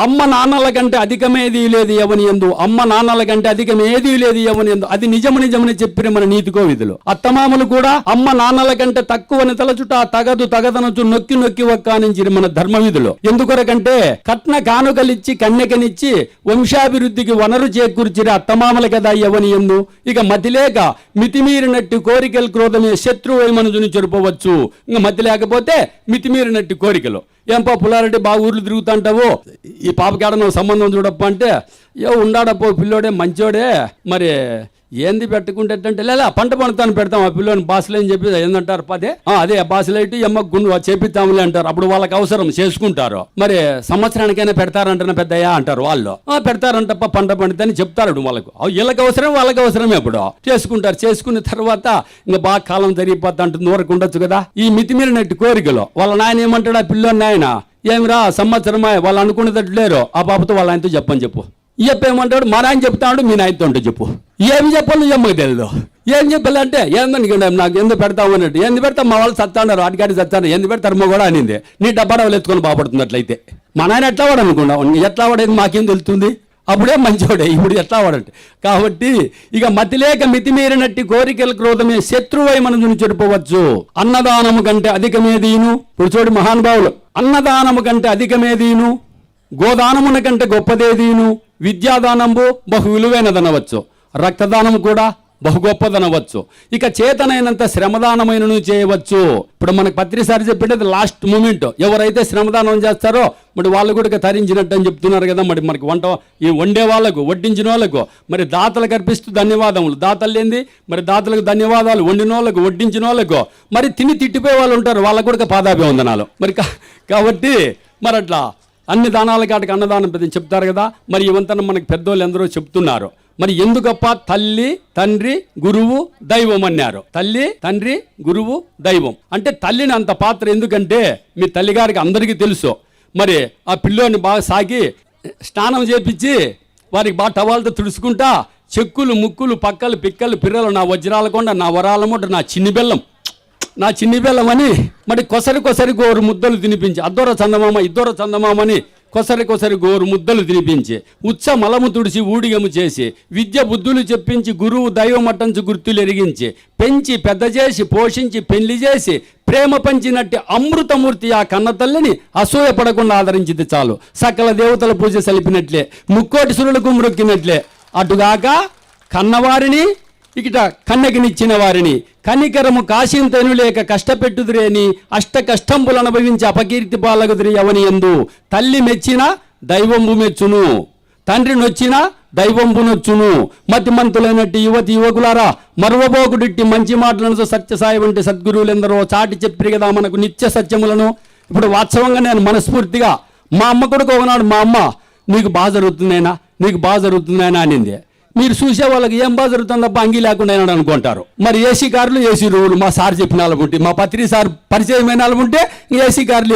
అమ్మ నాన్నల కంటే అధికమేదీ లేదు ఎవని యందు, అమ్మ నాన్నల కంటే అధికమేదీ లేదు ఎవని యందు, అది నిజమని చెప్పిన మన నీతికో విధులు. అత్తమామలు కూడా అమ్మ నాన్నల కంటే తక్కువని తలచుట తగదనచు నొక్కి నొక్కి ఒక్కానించి మన ధర్మ విధులు. ఎందుకొరకంటే కట్న కానుకలిచ్చి కన్యకనిచ్చి వంశాభివృద్ధికి వనరు చేకూర్చిరి అత్తమామల కదా ఎవని యందు. ఇక మతిలేక మితిమీరినట్టు కోరికలు క్రోధమే శత్రువు మనుజుని చెరుపవచ్చు. ఇంకా మతి లేకపోతే మితిమీరినట్టు కోరికలు. ఏం పుల్లారెడ్డి బాగా ఊర్లు తిరుగుతుంటావు, ఈ పాపకేడనో సంబంధం చూడప్ప అంటే ఉండాడపో పిల్లోడే మంచోడే, మరి ఏంది పెట్టుకుంటే లేదా పంట పండుతాను పెడతాం ఆ పిల్లోని బాసులు అని చెప్పి ఏందంటారు అదే బాసులైట్ ఎమ్మ గుండు చేపిస్తాములే అంటారు. అప్పుడు వాళ్ళకి అవసరం చేసుకుంటారు. మరి సంవత్సరానికైనా పెడతారంటనే పెద్దయ్యా అంటారు వాళ్ళు. పెడతారంటప్ప పంట పండుతాని చెప్తారు వాళ్ళకు. వీళ్ళకి అవసరం వాళ్ళకి అవసరమే. ఇప్పుడు చేసుకుంటారు. చేసుకున్న తర్వాత ఇంకా బాగా కాలం జరిగిపోతా అంటుంది ఊరకు ఉండొచ్చు కదా. ఈ మితిమీరినట్టు కోరికలు వాళ్ళ నాయన ఏమంటాడు, ఆ పిల్లోని నాయన ఏమిరా సంవత్సరమే వాళ్ళు అనుకునేటట్టు లేరు, ఆ పాపతో వాళ్ళ ఆయనతో చెప్పని చెప్పు. చెప్పేమంటాడు మా నాయన చెప్తాడు, మీ నాయనతో ఉంటే చెప్పు. ఏమి చెప్పాలి నువ్వు అమ్మకి తెలియదు. ఏం చెప్పాలంటే ఏందని నాకు ఎందుకు పెడతావు అన్నట్టు. ఎందుకు పెడతాం మా వాళ్ళు చస్తాడారు, అడిగాడి చస్తాను ఎందుకు పెడతారు కూడా అనింది. నీ డబ్బాడవలు ఎత్తుకొని బాగుపడుతున్నట్లయితే మా నాయన ఎట్లా వాడు అనుకున్నావు, ఎట్లా వాడేది మాకేం తెలుస్తుంది. అప్పుడే మంచివాడే, ఇప్పుడు ఎట్లా వాడంటే. కాబట్టి ఇక మతిలేక మితిమీరినట్టి కోరికల క్రోధమే శత్రువై మనసును చెడిపోవచ్చు. అన్నదానము కంటే అధికమేదీను. ఇప్పుడు చూడు మహానుభావులు, అన్నదానము కంటే అధికమేదీను, గోదానమున కంటే గొప్పదేదీను, విద్యాదానంబు బహు విలువైనదనవచ్చు, రక్తదానము కూడా బహు గొప్పదనవచ్చు, ఇక చేతనైనంత శ్రమదానమైనను చేయవచ్చు. ఇప్పుడు మనకు పత్రిసారి చెప్పింది లాస్ట్ మూమెంట్, ఎవరైతే శ్రమదానం చేస్తారో మరి వాళ్ళు కూడా తరించినట్టు అని చెప్తున్నారు కదా. మరి మనకి ఈ వండే వాళ్ళకు వడ్డించిన వాళ్ళకు మరి దాతలకు అర్పిస్తూ ధన్యవాదములు. దాతలు లేనిది మరి దాతలకు ధన్యవాదాలు, వండిన వాళ్ళకు వడ్డించిన వాళ్ళకు మరి తిని తిట్టిపోయే వాళ్ళు ఉంటారు, వాళ్ళకు కూడా పాదాభివందనాలు. మరి కాబట్టి మరి అట్లా అన్ని దానాల కాటికి అన్నదానం పెద్ద చెప్తారు కదా. మరి ఇవంతా మనకి పెద్దోళ్ళు ఎందరో చెప్తున్నారు. మరి ఎందుకప్ప తల్లి తండ్రి గురువు దైవం అన్నారు. తల్లి తండ్రి గురువు దైవం అంటే తల్లిని అంత పాత్ర. ఎందుకంటే మీ తల్లిగారికి అందరికీ తెలుసు. మరి ఆ పిల్లోని బాగా సాకి స్నానం చేపించి వారికి బాగా టవాలతో తుడుచుకుంటా చెక్కులు ముక్కులు పక్కలు పిక్కలు పిర్రలు నా వజ్రాల కొండ నా వరాల మూట నా చిన్ని బెల్లం అని మరి కొసరి గోరు ముద్దలు తినిపించి అద్దోర చందమామని కొసరి గోరు ముద్దలు తినిపించి ఉచ్చ మలము తుడిచి ఊడిగము చేసి విద్య బుద్ధులు చెప్పించి గురువు దైవమట్టంచు గుర్తులు ఎరిగించి పెంచి పెద్ద చేసి పోషించి పెళ్లి చేసి ప్రేమ పంచినట్టు అమృతమూర్తి ఆ కన్న తల్లిని అసూయ పడకుండా ఆదరించింది చాలు. సకల దేవతల పూజ సలిపినట్లే ముక్కోటి సురులకు మ్రొక్కినట్లే అటుగాక కన్నవారిని ఇక కన్నెకినిచ్చిన వారిని కనికరము కాశీంతను లేక కష్టపెట్టుదురేని అష్ట కష్టంబులు అనుభవించి అపకీర్తి పాలగుదురి ఎవని యందు. తల్లి మెచ్చిన దైవంబు మెచ్చును, తండ్రి నొచ్చిన దైవంబు నొచ్చును. మతిమంతులైనట్టు యువకులారా మరువబోకుడిట్టి మంచి మాటలను సత్యసాయి వంటి సద్గురువులెందరో చాటి చెప్పి కదా మనకు నిత్య సత్యములను. ఇప్పుడు వాస్తవంగా నేను మనస్ఫూర్తిగా మా అమ్మ కొడుకు ఒకనాడు మా అమ్మ నీకు బాగా జరుగుతుందైనా అనింది. మీరు చూసే వాళ్ళకి ఏం బాగా జరుగుతుందప్ప అంగీ లేకుండా అనుకుంటారు. మరి ఏసీ కార్లు ఏసీ రూములు మా సార్ చెప్పిన వాళ్ళు ఉంటే మా పత్రి సార్ పరిచయమైన వాళ్ళు ఉంటే ఏసీ కార్లు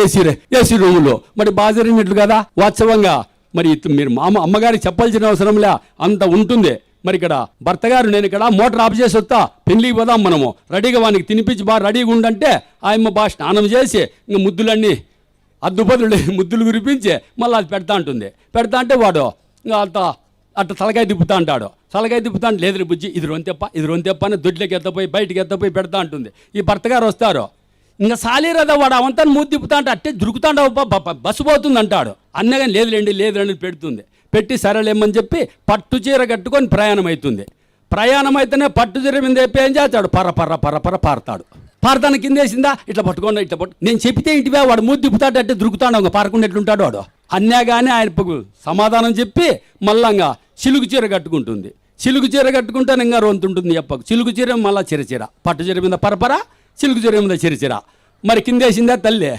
ఏసీ రూములు మరి బాగా జరిగినట్లు కదా. వాస్తవంగా మరి మీరు అమ్మగారికి చెప్పాల్సిన అవసరంలే అంత ఉంటుంది. మరి ఇక్కడ భర్త గారు నేను ఇక్కడ మోటార్ ఆఫ్ చేసి వస్తా పెళ్లికి పోదాం మనము రెడీగా వానికి తినిపించి బాగా రెడీగా ఉండంటే ఆయమ్మ బాగా స్నానం చేసి ఇంకా ముద్దులన్నీ అద్దుపదులు ముద్దులు కురిపించి మళ్ళీ అది పెడతా అంటే వాడు ఇంకా అట్లా తలకాయ తిప్పుతా అంటాడు. లేదు బుజ్జి ఇది రొంతెప్ప అని దొడ్లోకి ఎత్తపోయి బయటికి ఎత్తపోయి పెడతా ఉంటుంది. ఈ భర్త గారు వస్తారు ఇంకా సాలీరదా వాడు అవంతా మూతి తిప్పుతా అంటే అట్టే దొరుకుతాండవు బస్సు పోతుంది అంటాడు. అన్నగాని లేదులేండి పెట్టి సరేలేమని చెప్పి పట్టు చీర కట్టుకొని ప్రయాణం అయితేనే పట్టు చీర మీద చెప్పి ఏం చేస్తాడు పర్ర పారతాను కిందేసిందా ఇట్లా పట్టుకోండి నేను చెప్తే ఇంటివే వాడు మూతి తిప్పుతాడు అంటే దొరుకుతాడు పారకుండా ఎట్లుంటాడు వాడు. అన్యాగానే ఆయన సమాధానం చెప్పి మళ్ళంగా చిలుగు చీర కట్టుకుంటుంది. చిలుగు చీర కట్టుకుంటే ఇంకా రొంతుంటుంది చెప్పకు. చిలుగు చీర మళ్ళీ చిరచీర పట్టు చీర మీద పరపర చిలుగు చీర మీద చిరచీర మరి కిందేసిందా తల్లి